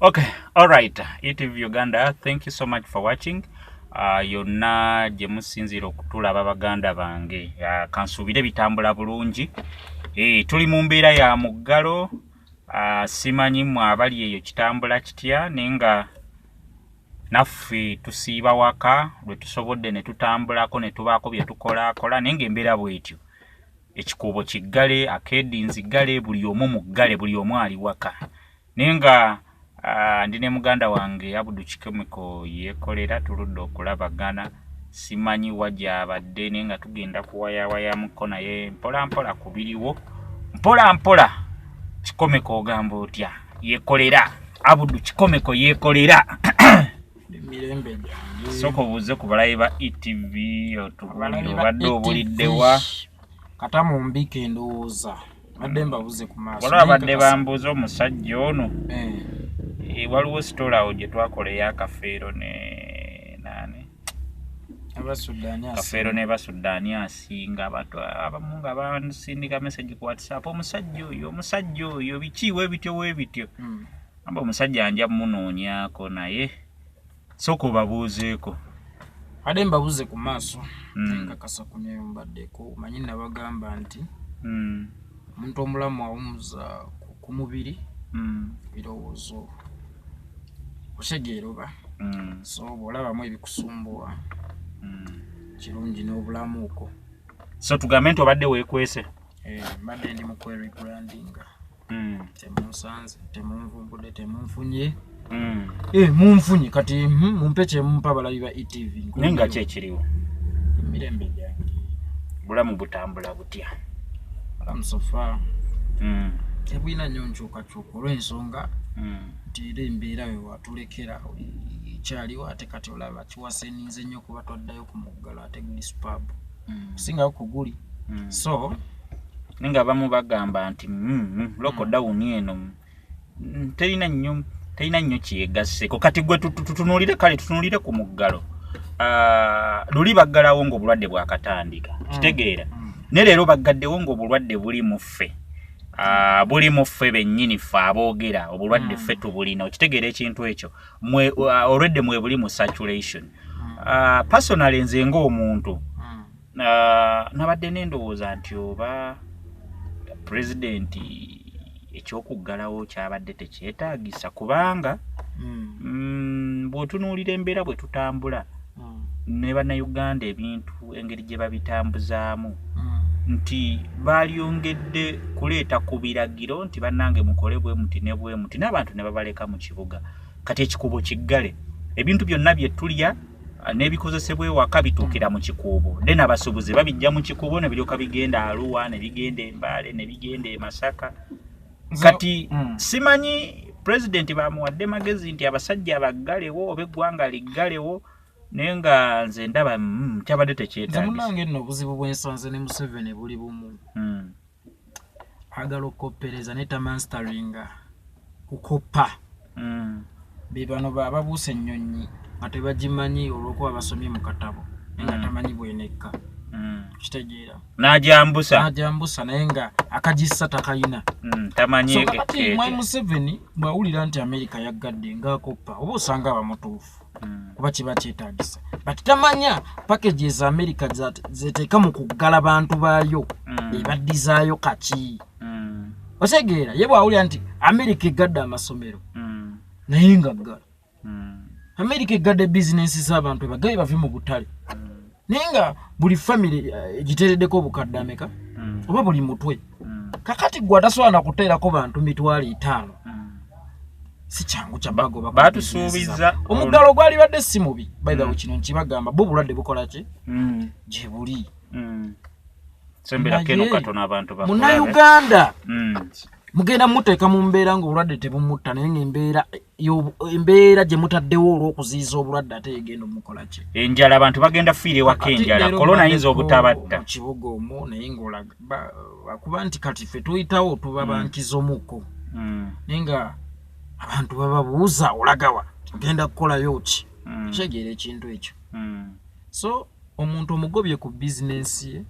Okay, all right. ETV Uganda, thank you so much for watching. Yonna gye musinzira okutulaba baganda bange. Kansuubire bitambula bulungi. Tuli mu mbeera ya muggalo. Simanyi mmwe abali eyo kitambula kitya naye nga naffe tusiiba waka lwe tusobodde ne tutambulako ne tubaako bye tukolaakola naye ng'embeera bw'etyo. Ekikuubo kiggale, akeedinzi ggale, buli omu muggale, buli omu ali waka. Naye nga ndine muganda wange Abudu Chikemiko yekolera tuludde okulabagana. Simanyi wajja abadde naye nga tugenda kuwayawaya muko naye mpola mpola kubiriwo. Mpola mpola Chikomeko ogamba otya yekolera. Abudu Chikomeko yekolera. Mirembe jange. Soko buze ku balayi ba ETV otubulidde obadde obuliddewa. Kata mu mbike ndowooza. Badde mbabuze ku maaso. Waliwo abadde bambuza omusajja ono. Waliwo sitolawo gye twakola akafeero ne nani Abasudani kafeero ne Basudani asinga abamu nga bansindika message ku WhatsApp omusajja oyo biki webityo amba omusajja anja munoonyako naye soko babuuzeeko ade mbabuze ku maaso nga kasa kunyeyo mbaddeko manyi nabagamba nti omuntu omulamu awumuza ku mubiri birowoozo oshegeeroba so bw'olabamu ebikusumbuwa kirungi n'obulamu uko so tugambe nti obadde weekwese mbadde ndi mu kwerebrandinga temunsanze temunvumbudde temunfunye munfunye kati mumpe kyemumpa abalabi ba ETV naye nga kyekiriwo emirembe gyange bulamu butambula butya bulamu sofa tebulina nnyo nkyukakyuka olw'ensonga nti era embeera we watulekera ekyaliwo ate kati olaba kiwaseninze nnyo kuba twaddayo ku muggalo ate guli superb kusingawo ku guli so ninga abamu bagamba nti lockdown eno terina nnyo kyegasseko kati gwe tutunulire ku muggalo luli baggalawo ng'obulwadde bwakatandika kitegeera ne leero baggaddewo ng'obulwadde buli mu ffe buli mu ffe bennyini ffe aboogera obulwadde ffe tubulina okitegeera ekintu ekyo olwedde mwe buli mu saturation personally nze ng'omuntu nabadde n'endowooza nti oba pulezidenti ekyokuggalawo kyabadde tekyetaagisa kubanga bw'otunuulira embeera bwe tutambula ne bannayuganda ebintu engeri gye babitambuzaamu nti balyongedde kuleeta ku biragiro nti bannange mukole bwe muti ne bwe muti n'abantu ne babaleka mu kibuga kati ekikuubo kiggale ebintu byonna bye tulya n'ebikozesebwa ewaka bituukira mu kikuubo then abasuubuzi babijja mu kikuubo ne biryoka bigenda Arua ne bigenda e Mbale ne bigenda e Masaka kati simanyi pulezidenti bamuwadde magezi nti abasajja baggalewo oba eggwanga liggalewo naye nga nze ndaba kyabadde tekyetaagisa munange nno obuzibu bw'ensanze ne Museveni buli bumu agala okukoppereza ne tamanstaringa kukoppa be bano babuuse ennyonyi nga tebagimanyi olw'okuba basomye mu katabo naye nga tamanyi bwenekka kitegeera n'agyambusa naye nga akagissa takayina tamanyi kati mwe Museveni bw'awulira nti Amerika yaggadde ng'akoppa oba osanga abamutuufu kuba kiba kyetaagisa but tamanya packages Amerika zeteeka mu kuggala bantu baayo ebaddizaayo kaki otegeera ye bw'awulira nti Amerika eggadde amasomero naye nga ggala Amerika eggadde bizinensi z'abantu ebagabe bave mu butale naye nga buli famire egiteereddeko obukadde ameka oba buli mutwe kakati gwe atasobola na kuteerako bantu 5,000 si kyangu kyabago batusuubiza omuggalo gwali badde si mubi by the way kino nkibagamba bo bulwadde bukola ki gye buli sembera keno katona abantu bakola Munnayuganda mugenda muteeka mu mbeera ng'obulwadde tebumutta naye embeera gye mutaddewo olw'okuziyiza obulwadde ate egenda omukola ki enjala abantu bagenda fiire waka enjala korona yinza obutabatta mu kibuga omwo naye ng'akuba nti kati ffe tuyitawo tuba bankizomuko naye nga abantu bababuuza olagawa ogenda kukolayo ki kitegeera ekintu ekyo so omuntu omugobye ku bizinensi ye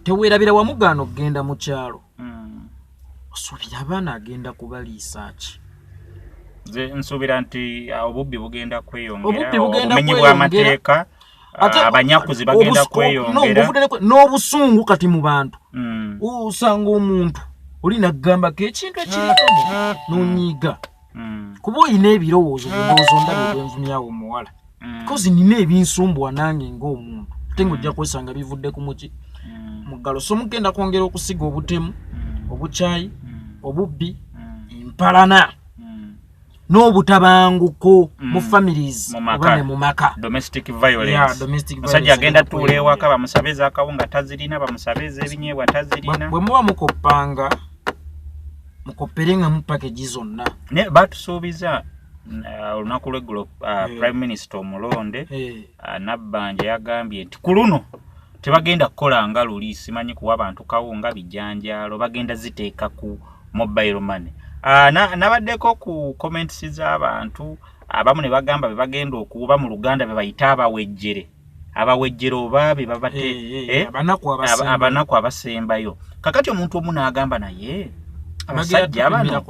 teweerabira wamugaana okugenda mu kyalo osuubira abaana agenda kubaliisa ki Nze nsubira nti obubbi bugenda kweyongera obumenyi bw'amateeka abanyakuzi bagenda kweyongera n'obusungu kati mu bantu usanga omuntu olina kugamba ko ekintu ekiritono n'onyiiga kuba olina ebirowoozo bindowoozo ndabye bwenvumyawo omuwala kozi nina ebinsumbuwa nange ng'omuntu ate ng'ojja kwesanga bivudde ku muki mu ggalo so mugenda kwongera okusiga obutemu obukyayi obubbi empalana n'obutabanguko mu families oba ne mu maka domestic violence musajja agenda tuula ewaka bamusabeza akawunga tazirina bamusabeza ebinyeebwa tazirina bwe muba mukoppanga mukopperenga mu package zonna batusuubiza olunaku lweggulo prime minister omulonde Nabbanja yagambye nti ku luno tebagenda kukola nga luli simanyi kuwa abantu kawunga bijanjalo bagenda ziteeka ku mobile money nabaddeko ku comments z'abantu abamu ne bagamba be bagenda okuba mu Luganda be bayita abawejjere oba be babate abanaku abasembayo kakati omuntu omu n'agamba naye abasajja bano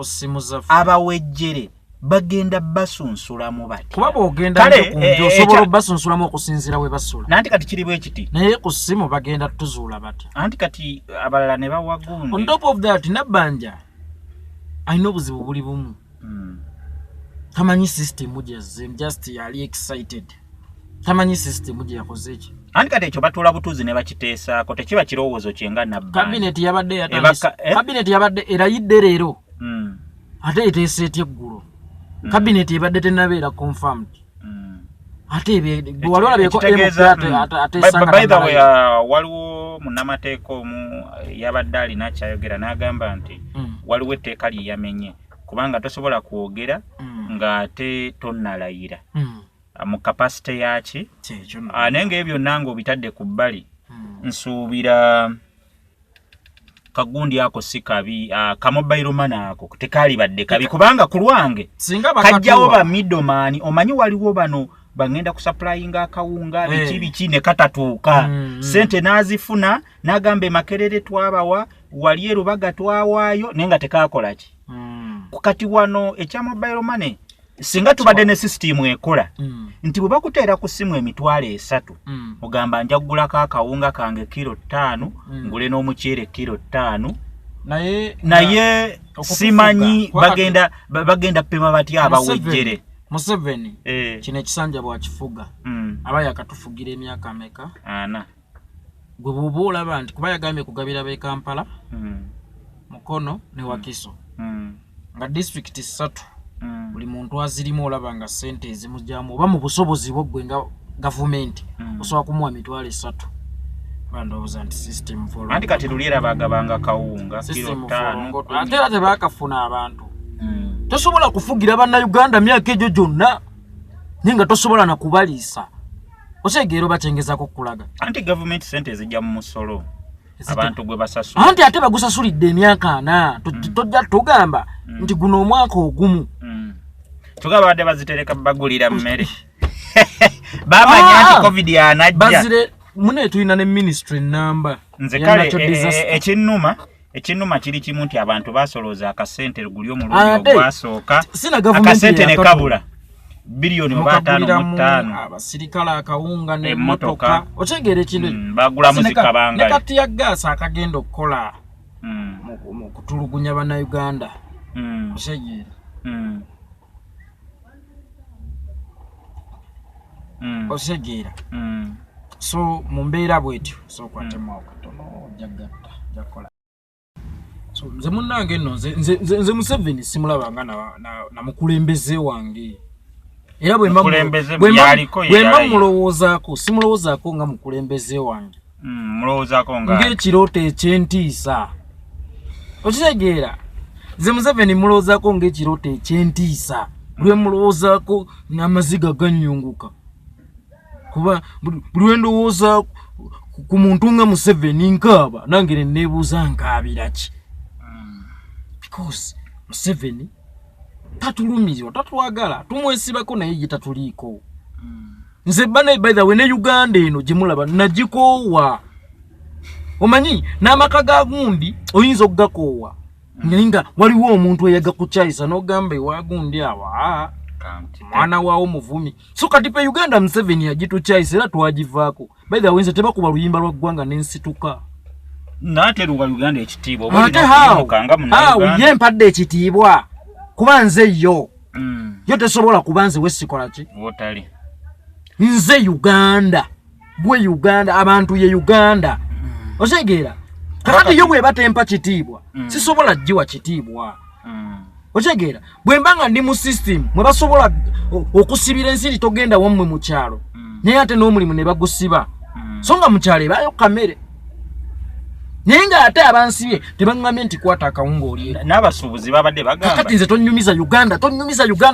abawejjere bagenda basunsulamu bati kuba bw'ogenda njo osobola basunsulamu okusinziira we basula nanti kati kiri bwe kiti naye ku ssimu bagenda tuzuula bati anti kati abalala ne bawagunde on top of that Nabbanja alina obuzibu buli bumu tamanyi system gyazze just yali excited tamanyi system gye yakoze eki anti kati ekyo batuula butuuzi ne bakiteesaako tekiba kirowoozo kyenga Nabbanja kabinet yabadde erayidde leero ate eteesa etya eggulo kabinet ebadde tenabeera confirmed ate wali olabyeko by the way waliwo munnamateeka omu yabadde alina kyayogera n'agamba nti waliwo etteeka lye yamenye kubanga tosobola kwogera ng'ate tonnalayira mu kapasite yaki naye ng'ebyo byonna ng'obitadde ku bbali nsuubira kagundi ako si kabi kamobairo mana ako tekali badde kabi kubanga ku lwange kajjawo ba middleman omanyi waliwo bano bangenda ku supplyinga akawunga biki ne katatuuka sente nazifuna nagambe makerere twabawa wali erubaga twawaayo nenga tekakola ki kukati wano ekya mobile money singa tubadde ne system ekola nti bwe bakuteera ku simu emitwalo 3 ogamba njagula ka kawunga kange kilo 5 ngule n'omuceere kilo 5 naye simanyi bagenda pema batya abawejjere Museveni kino ekisanja bwakifuga abaya akatufugira emyaka ameka gwe bw'oba olaba nti kuba yagambye kugabira b'e Kampala Mukono ne Wakiso nga district 3 buli muntu azirimu olaba nga sente ezimujjamu oba mu busobozi bw'ogwe nga gavumenti osobola kumuwa emitwalo 3 bandowooza nti system for anti kati luliera bagabanga kawunga kilo 5 ate ate baakafuna abantu tosobola kufugira bannayuganda myaka egyo gyonna nenga tosobola na kubaliisa osegeero bakyengezako kulaga anti gavumenti sente ezijja mu musolo abantu gwe basasula anti ate bagusasulidde emyaka 4 tojja tugamba nti guno omwaka ogumu tugaba badde bazitereka bagulira mmere bamanya nti covid yanajja bazire mune tulina ne ministry number nze kale ekinnuma kiri kimu nti abantu basolooza akasente luguli omulundi ogwasooka akasente ne kabula bilioni 5.5 abasirikale akawunga n'emmotoka okyegera ekintu bagula muzika banga ne kati ya gas akagenda okukola mu kutulugunya bannayuganda okyegera osegeera so mumbeera bwetyo so kwatema okatono jagatta jakola so nze munnange nno nze Museveni simulabanga na mukulembeze wange era bwe mba mulowoozaako simulowoozaako nga mukulembeze wange mulowoozaako ng'ekirooto ekyentiisa okitegeera nze Museveni mulowoozaako ng'ekirooto ekyentiisa bwe mulowoozaako n'amaziga gannyunguka kuba buli ndowooza ku muntu nga Museveni nkaaba nange ne neebuuza nkaabira ki because Museveni tatulumirirwa tatwagala tumwesibako naye ye tatuliiko nze Bana by the way ne Uganda eno gye mulaba nagikoowa omanyi n'amaka ga gundi oyinza okugakoowa Nginga waliwo omuntu eyaga kuchayisa no gambe wagundi awa mwana wawo muvumi so kati pe Uganda Museveni yagituchayisa era twagivaako by the way teba kuba luyimba lwa gwanga n'ensituka nate ruba Uganda ekitiibwa obulokanga munna yempadde ekitiibwa kubanze yo yo tesobola kubanze wesikola ki wotali nze Uganda bwe Uganda abantu ye Uganda osegeera kakati yo bwe batempa kitiibwa sisobola jiwa kitiibwa osegeera bwe mbanga ndi mu system mwe basobola okusibira ensiri togenda wamwe mu kyalo naye ate n'omulimu ne bagusiba songa mu kyalo ebayo kamere nenga ate abansibye tebangambye nti kwata akawungo oli n'abasuubuzi babadde bagamba kati nze tonyumiza Uganda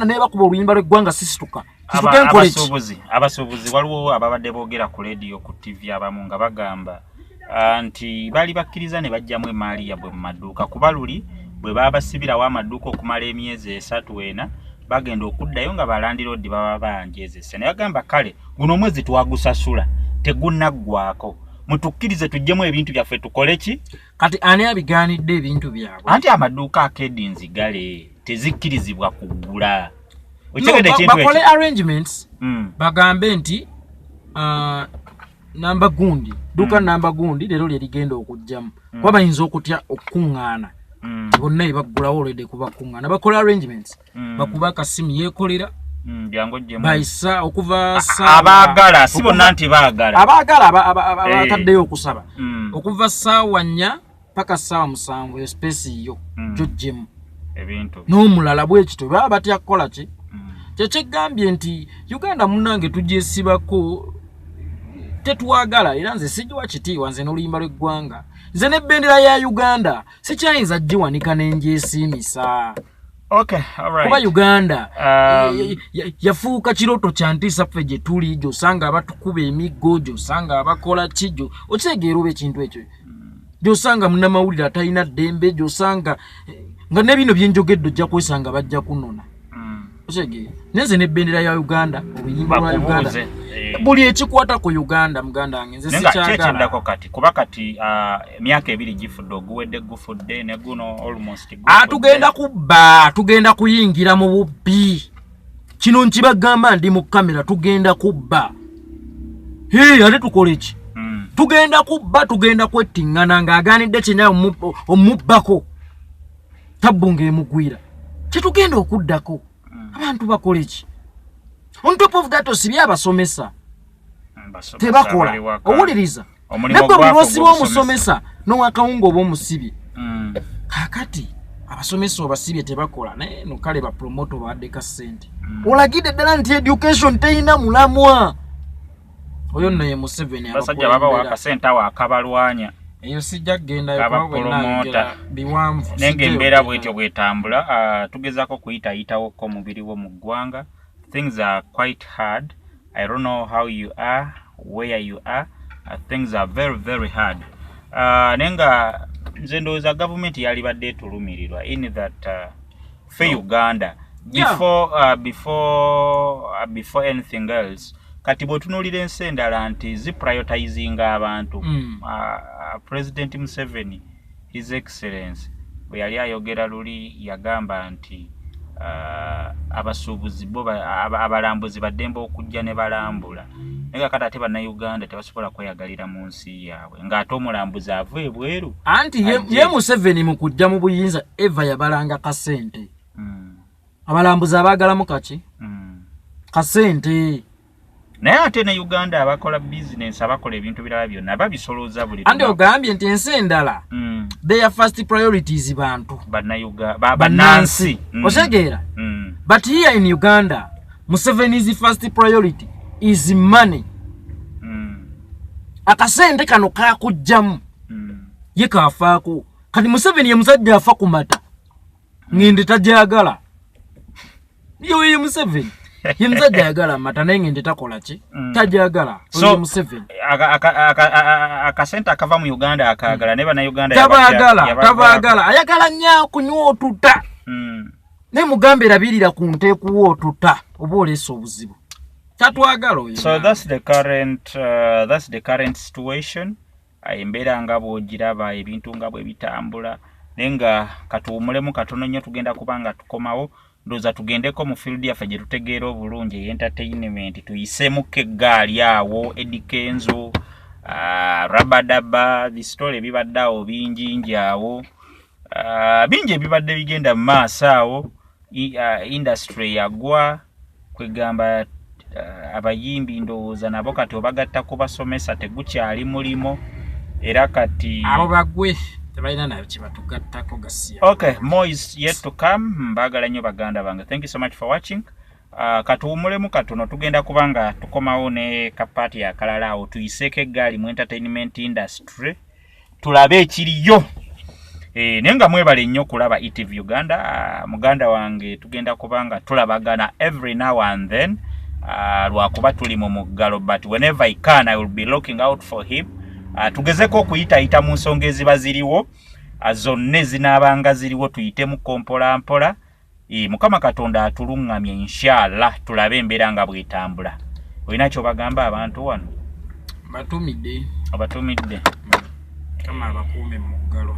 naye bakuba oluyimba lw'eggwanga sisituka abasuubuzi waliwo ababadde boogera ku radio ku TV abamu nga bagamba nti bali bakkiriza ne bajjamu emaali yabwe mu maduuka kuba luli bwe baba basibirawo amaduuka okumala emyezi 3-4 bagenda okuddayo nga balandiroodi baba banjezese naye agamba kale guno omwezi twagusasula tegunnaggwako mutukkirize tujjemu ebintu byaffe tukole ki kati ani abigaanidde ebintu byabwe anti amaduuka akedinzigale tezikkirizibwa kugula bakole arrangements bagambe nti namba gundi duka namba gundi lero lye ligenda okujjamu kuba bayinza okutya okuŋŋaana bonna ebagulawo olwedde kubakuŋŋaana bakole arrangements bakuba akasimu yeekolera baisa okuva abaagala si bonna nti baagala abataddeyo okusaba okuva ssaawa 4 paka ssaawa 7 espesi yo gyojjemu ebintu n'omulala bwekito baba batya kukola ki kyekigambye nti Uganda munnange tugyesibako tetwagala era nze sijiwa kitiibwa nze n'oluyimba lw'eggwanga nze n'ebbendera ya Uganda sikyayinza giwanika n'engyesiimisa okay all right kuba Uganda yafuuka kiroto kya ntiisa ffe gye tuli gy'osanga abatukuba emiggo gy'osanga abakola kijjo okitegeera oba ekintu ekyo gy'osanga munnamawulire atalina ddembe gy'osanga nga n'ebino byenjogedde ojja kwesanga bajja kunona okitegeera nenze n'ebbendera ya Uganda oluyimba lwa Uganda buli ekikwata ku Uganda muganda wange nze sikyagala kati kuba kati emyaka 2 gifudde oguwedde gufudde ne guno almost tugenda kuyingira mu bubbi kino nkibagamba ndi mu kamera tugenda kubba ate tukole ki tugenda kubba tugenda kwettiŋŋana ng'agaanidde kinyayo omubbako tabbunga emugwira kyetugenda okuddako abantu bakole ki on top of that osibye abasomesa tebakola owuliriza nabwe buli lwosiba omusomesa n'owakawunga oba omusibye kakati abasomesa obasibye tebakola naye no kale bapromoto bawaddeka ssente olagidde ddala nti education teyina mulamwa oyo nno ye Museveni abasajja baba wakasente awo akabalwanya eyo sijja kgendayo kuba biwanvu nenge embeera bwetyo bwetambula tugezaako kuyitayitawoko omubiri wo mu ggwanga. Things are quite hard. I don't know how you are, where you are. Things are very, very hard. Nenga nze ndowooza government yali badde etulumirirwa in that for Uganda before anything else. Kati bw'otunuulira ensi endala nti ziprioritizinga abantu. President Museveni, His Excellency, bwe yali ayogera luli yagamba nti abasuubuzi bo abalambuzi baddembe okujja ne balambula naye kati ate bannayuganda tebasobola kweyagalira mu nsi yaabwe ng'ate omulambuzi ava ebweru anti ye Museveni mu kujja mu buyinza eva yabalanga kasente abalambuzi abaagalamu kaki kasente naye ate ne Uganda abakola business abakola ebintu birala byonna babisolooza buli andi ogambye nti ensi endala their first priorities bantu bannansi osegeera but here in Uganda Museveni's first priority is money akasente kano kakujjamu ye kaafaako kati Museveni ye musajja afa ku mata ngende tajagala ye Museveni ye musajja ayagala mata naye ngende takola ki tajagala oyo Museveni akasente akava mu Uganda akagala ne bannayuganda tabaagala ayagala nnyo okunywa otuta ne mugambe erabirira ku nteekuwa otuta oba oleesa obuzibu tatwagala oyo. So that's the current situation. Embeera nga bw'ogiraba ebintu nga bwe bitambula nenga katuwumulemu katono nnyo tugenda kubanga tukomawo ndoza tugendeko mu field yaffe gye tutegeera obulungi entertainment tuyiseemuko eggaali awo edikenzo rabadaba bisitole ebibadde awo bingi awo bingi ebibadde bigenda mu maaso awo industry yagwa kwegamba abayimbi ndowooza nabo kati obagatta kubasomesa tegukyali mulimo era kati abo bagwe tebalina nayo kibatugattako gasiya. Okay, more is yet to come. Mbagala nnyo baganda bange. Thank you so much for watching. Katuwumulemu katono tugenda kubanga tukomawo ne kapati ya kalala awo tuyiseke eggaali mu entertainment industry tulabe ekiriyo. Nenga mwebale nnyo kulaba ETV Uganda. Muganda wange tugenda kubanga tulabagana every now and then. Lwakuba tuli mu muggalo, but whenever I can I will be looking out for him. Tugezeko okuyita mu nsonga eziba ziriwo zonna zinaabanga ziriwo tuyitemu kompola mpola. Mukama Katonda atulungamye inshallah tulabe embeera nga bwetambula. Olina kyobagamba abantu wano? Batumidde abatumidde kama abakuume mu muggalo.